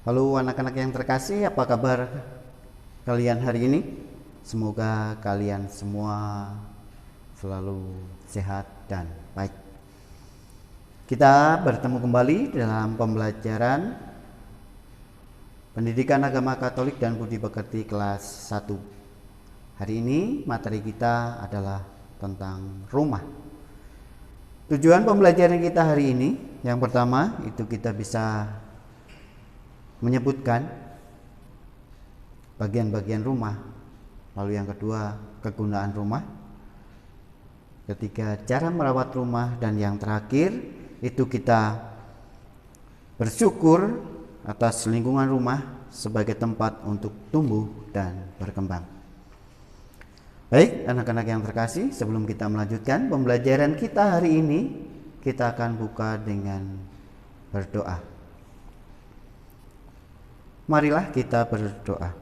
Halo anak-anak yang terkasih, apa kabar kalian hari ini? Semoga kalian semua selalu sehat dan baik. Kita bertemu kembali dalam pembelajaran Pendidikan Agama Katolik dan Budi Pekerti kelas 1. Hari ini materi kita adalah tentang rumah. Tujuan pembelajaran kita hari ini, yang pertama itu kita bisa menyebutkan bagian-bagian rumah, lalu yang kedua kegunaan rumah, ketiga cara merawat rumah, dan yang terakhir itu kita bersyukur atas lingkungan rumah sebagai tempat untuk tumbuh dan berkembang. Baik anak-anak yang terkasih, sebelum kita melanjutkan pembelajaran kita hari ini, kita akan buka dengan berdoa. Marilah kita berdoa.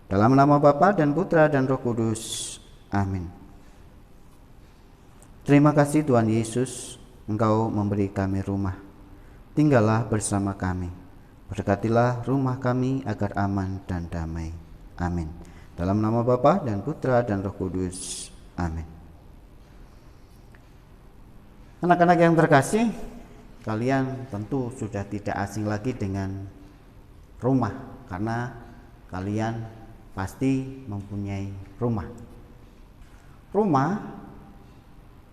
Dalam nama Bapa dan Putra dan Roh Kudus. Amin. Terima kasih Tuhan Yesus, Engkau memberi kami rumah. Tinggallah bersama kami. Berkatilah rumah kami agar aman dan damai. Amin. Dalam nama Bapa dan Putra dan Roh Kudus. Amin. Anak-anak yang terkasih, kalian tentu sudah tidak asing lagi dengan rumah, karena kalian pasti mempunyai rumah. Rumah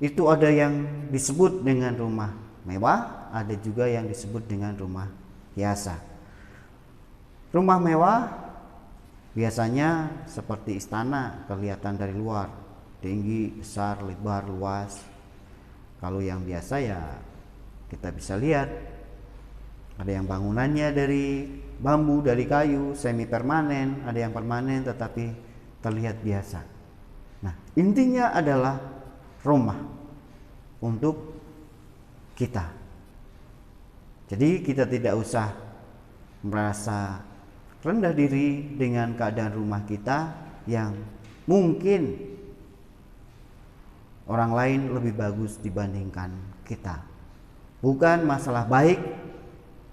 itu ada yang disebut dengan rumah mewah, ada juga yang disebut dengan rumah biasa. Rumah mewah biasanya seperti istana, kelihatan dari luar, tinggi, besar, lebar, luas. Kalau yang biasa ya kita bisa lihat ada yang bangunannya dari bambu, dari kayu, semi permanen, ada yang permanen tetapi terlihat biasa. Nah, intinya adalah rumah untuk kita. Jadi kita tidak usah merasa rendah diri dengan keadaan rumah kita yang mungkin orang lain lebih bagus dibandingkan kita. Bukan masalah baik,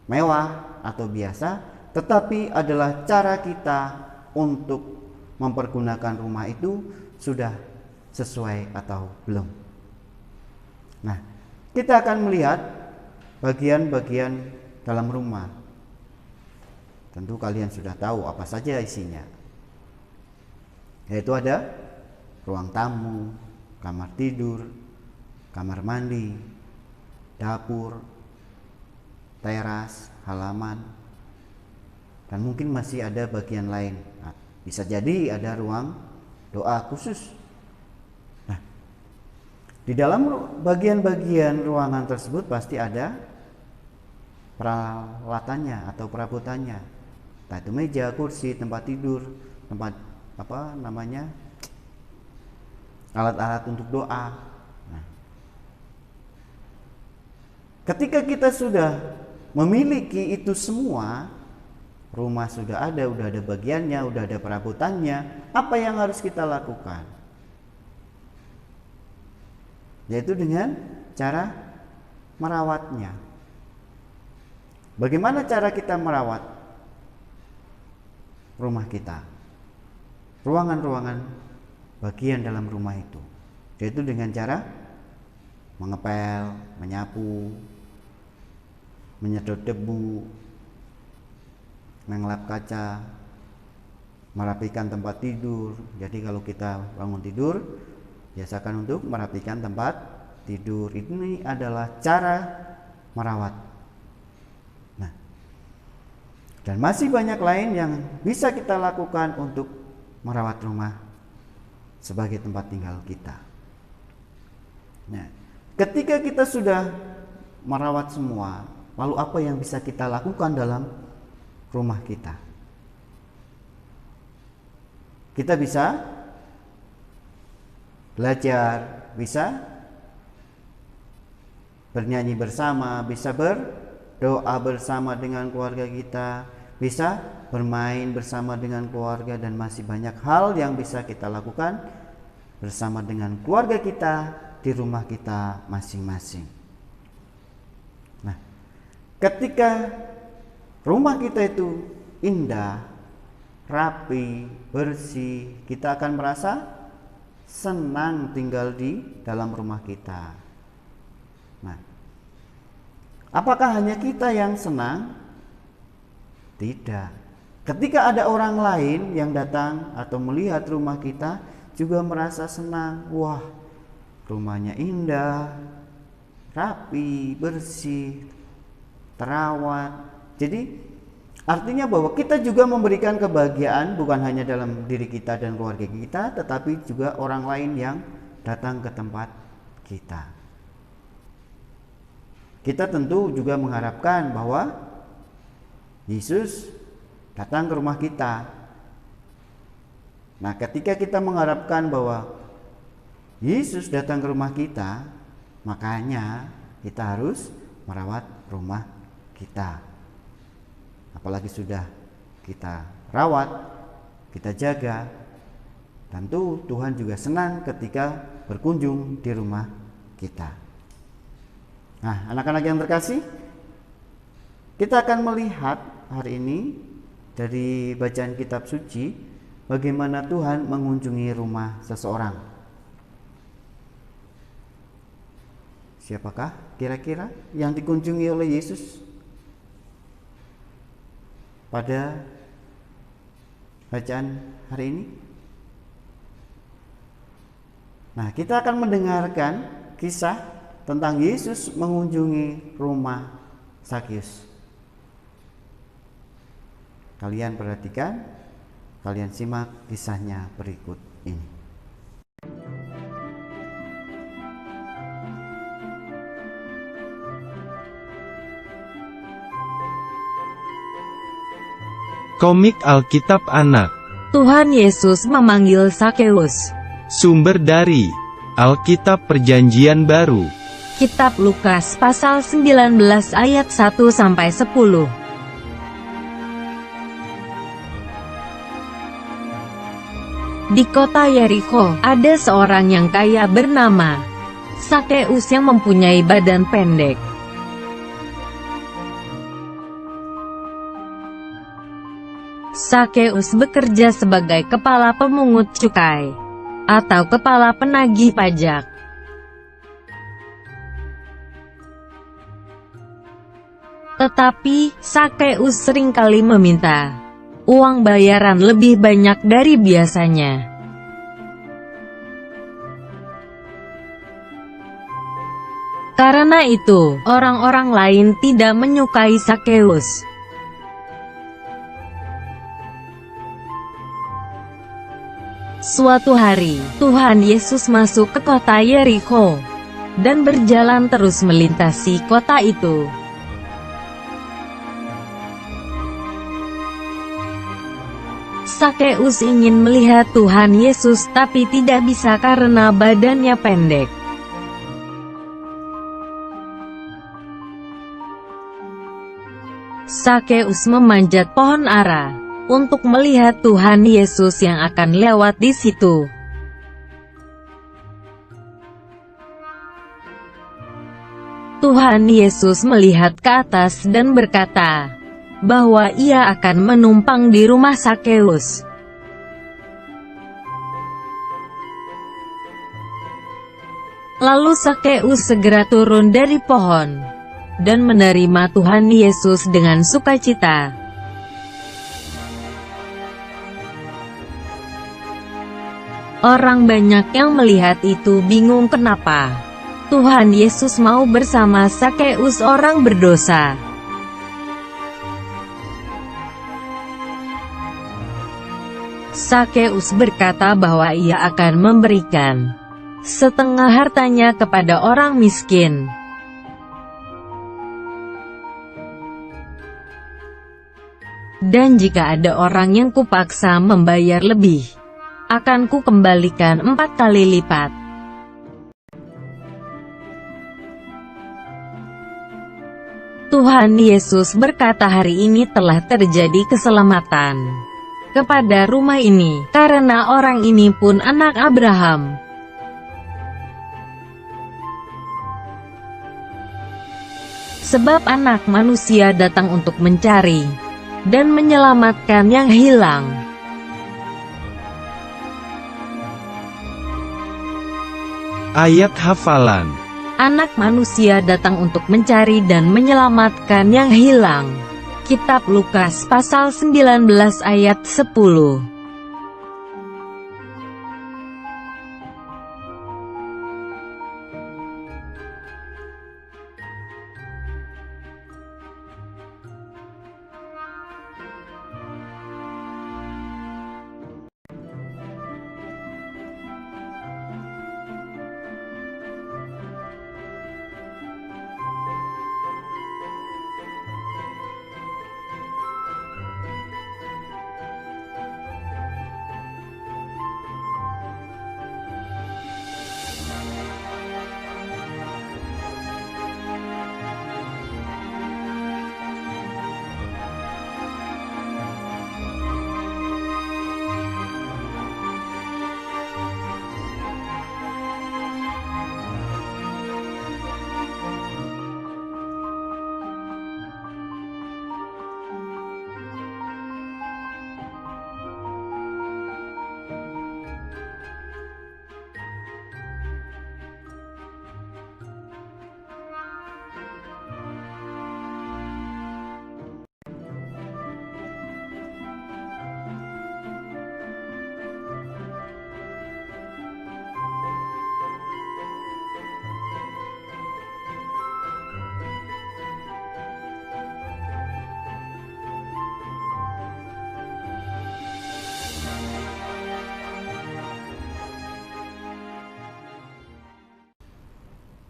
mewah atau biasa, tetapi adalah cara kita untuk mempergunakan rumah itu sudah sesuai atau belum. Nah, kita akan melihat bagian-bagian dalam rumah. Tentu kalian sudah tahu apa saja isinya. Yaitu ada ruang tamu, kamar tidur, kamar mandi, dapur, teras, halaman, dan mungkin masih ada bagian lain. Nah, bisa jadi ada ruang doa khusus. Nah, di dalam bagian-bagian ruangan tersebut pasti ada peralatannya atau perabotannya. Entah itu meja, kursi, tempat tidur, tempat alat-alat untuk doa. Nah, ketika kita sudah memiliki itu semua, rumah sudah ada bagiannya, udah ada perabotannya, apa yang harus kita lakukan? Yaitu dengan cara merawatnya. Bagaimana cara kita merawat rumah kita? Ruangan-ruangan bagian dalam rumah itu. Yaitu dengan cara mengepel, menyapu, menyedot debu, mengelap kaca, merapikan tempat tidur. Jadi kalau kita bangun tidur, biasakan untuk merapikan tempat tidur. Ini adalah cara merawat. Nah, dan masih banyak lain yang bisa kita lakukan untuk merawat rumah sebagai tempat tinggal kita. Nah, ketika kita sudah merawat semua, lalu apa yang bisa kita lakukan dalam rumah kita? Kita bisa belajar, bisa bernyanyi bersama, bisa berdoa bersama dengan keluarga kita, bisa bermain bersama dengan keluarga, dan masih banyak hal yang bisa kita lakukan bersama dengan keluarga kita di rumah kita masing-masing. Nah, ketika rumah kita itu indah, rapi, bersih, kita akan merasa senang tinggal di dalam rumah kita. Nah, apakah hanya kita yang senang? Tidak. Ketika ada orang lain yang datang atau melihat rumah kita juga merasa senang. Wah, rumahnya indah, rapi, bersih, terawat. Jadi artinya bahwa kita juga memberikan kebahagiaan bukan hanya dalam diri kita dan keluarga kita, tetapi juga orang lain yang datang ke tempat kita. Kita tentu juga mengharapkan bahwa Yesus datang ke rumah kita. Nah, ketika kita mengharapkan bahwa Yesus datang ke rumah kita, makanya kita harus merawat rumah kita. Apalagi sudah kita rawat, kita jaga, tentu Tuhan juga senang ketika berkunjung di rumah kita. Nah, anak-anak yang terkasih, kita akan melihat hari ini dari bacaan kitab suci bagaimana Tuhan mengunjungi rumah seseorang. Siapakah kira-kira yang dikunjungi oleh Yesus pada bacaan hari ini? Nah, kita akan mendengarkan kisah tentang Yesus mengunjungi rumah Zakheus. Kalian perhatikan, kalian simak kisahnya berikut ini. Komik Alkitab Anak. Tuhan Yesus memanggil Zakheus. Sumber dari Alkitab Perjanjian Baru. Kitab Lukas pasal 19 ayat 1-10. Di kota Yerikho, ada seorang yang kaya bernama Zakheus yang mempunyai badan pendek. Zakheus bekerja sebagai kepala pemungut cukai atau kepala penagih pajak. Tetapi Zakheus seringkali meminta uang bayaran lebih banyak dari biasanya. Karena itu, orang-orang lain tidak menyukai Zakheus. Suatu hari, Tuhan Yesus masuk ke kota Yerikho dan berjalan terus melintasi kota itu. Zakheus ingin melihat Tuhan Yesus tapi tidak bisa karena badannya pendek. Zakheus memanjat pohon ara untuk melihat Tuhan Yesus yang akan lewat di situ. Tuhan Yesus melihat ke atas dan berkata bahwa ia akan menumpang di rumah Zakheus. Lalu Zakheus segera turun dari pohon dan menerima Tuhan Yesus dengan sukacita. Orang banyak yang melihat itu bingung kenapa Tuhan Yesus mau bersama Zakheus, orang berdosa. Zakheus berkata bahwa ia akan memberikan setengah hartanya kepada orang miskin. Dan jika ada orang yang kupaksa membayar lebih, akan kukembalikan 4 kali lipat. Tuhan Yesus berkata hari ini telah terjadi keselamatan kepada rumah ini, karena orang ini pun anak Abraham. Sebab Anak Manusia datang untuk mencari dan menyelamatkan yang hilang. Ayat hafalan. Anak Manusia datang untuk mencari dan menyelamatkan yang hilang. Kitab Lukas pasal 19 ayat 10.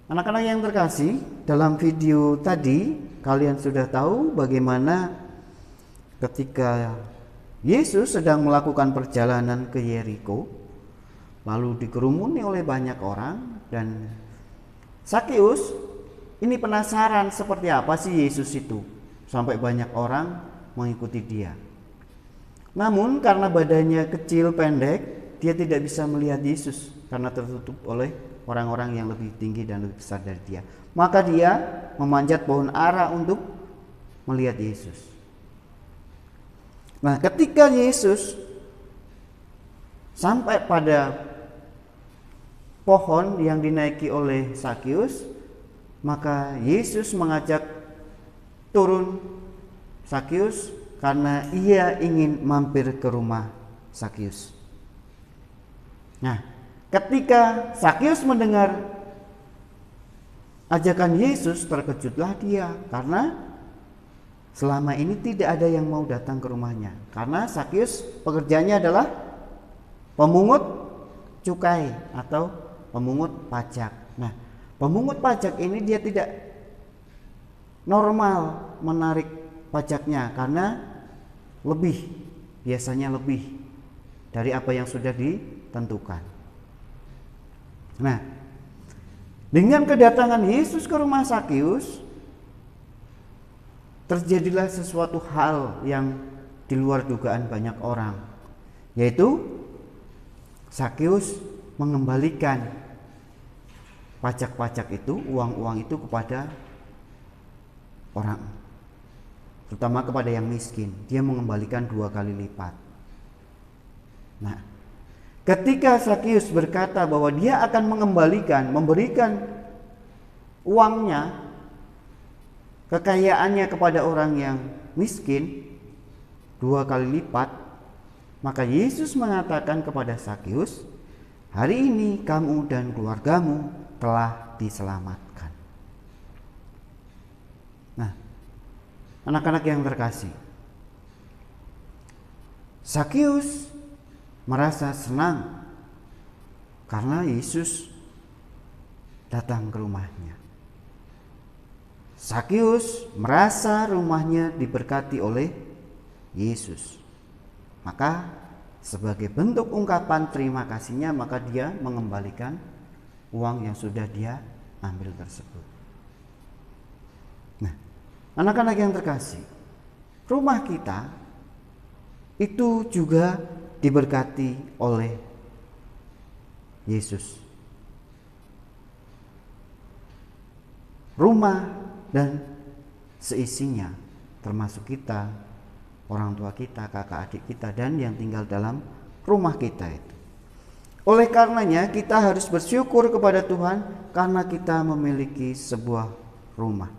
Anak-anak yang terkasih, dalam video tadi kalian sudah tahu bagaimana ketika Yesus sedang melakukan perjalanan ke Yeriko, lalu dikerumuni oleh banyak orang, dan Sakeus ini penasaran seperti apa sih Yesus itu sampai banyak orang mengikuti dia. Namun karena badannya kecil pendek, dia tidak bisa melihat Yesus karena tertutup oleh orang-orang yang lebih tinggi dan lebih besar dari dia. Maka dia memanjat pohon ara untuk melihat Yesus. Nah, ketika Yesus sampai pada pohon yang dinaiki oleh Sakeus, maka Yesus mengajak turun Sakeus karena ia ingin mampir ke rumah Sakeus. Nah, ketika Sakeus mendengar ajakan Yesus, terkejutlah dia karena selama ini tidak ada yang mau datang ke rumahnya. Karena Sakeus pekerjaannya adalah pemungut cukai atau pemungut pajak. Nah, pemungut pajak ini dia tidak normal menarik pajaknya karena biasanya lebih dari apa yang sudah ditentukan. Nah, dengan kedatangan Yesus ke rumah Sakeus, terjadilah sesuatu hal yang di luar dugaan banyak orang, yaitu Sakeus mengembalikan pajak-pajak itu, uang-uang itu kepada orang, terutama kepada yang miskin. Dia mengembalikan 2 kali lipat. Nah, ketika Sakeus berkata bahwa dia akan memberikan uangnya, kekayaannya kepada orang yang miskin 2 kali lipat, maka Yesus mengatakan kepada Sakeus, "Hari ini kamu dan keluargamu telah diselamatkan." Nah, anak-anak yang terkasih, Sakeus merasa senang karena Yesus datang ke rumahnya. Sakeus merasa rumahnya diberkati oleh Yesus. Maka sebagai bentuk ungkapan terima kasihnya, maka dia mengembalikan uang yang sudah dia ambil tersebut. Nah, anak-anak yang terkasih, rumah kita itu juga diberkati oleh Yesus. Rumah dan seisinya, termasuk kita, orang tua kita, kakak adik kita, dan yang tinggal dalam rumah kita itu. Oleh karenanya kita harus bersyukur kepada Tuhan karena kita memiliki sebuah rumah.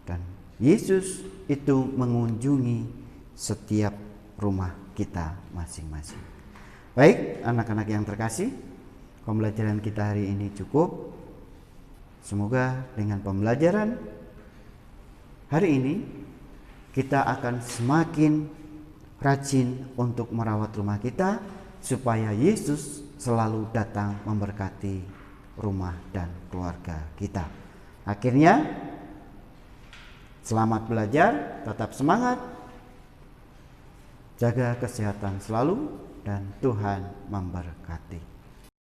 Dan Yesus itu mengunjungi setiap rumah kita masing-masing. Baik, anak-anak yang terkasih, pembelajaran kita hari ini cukup. Semoga dengan pembelajaran hari ini kita akan semakin rajin untuk merawat rumah kita, supaya Yesus selalu datang memberkati rumah dan keluarga kita. Akhirnya, selamat belajar, tetap semangat, jaga kesehatan selalu, dan Tuhan memberkati.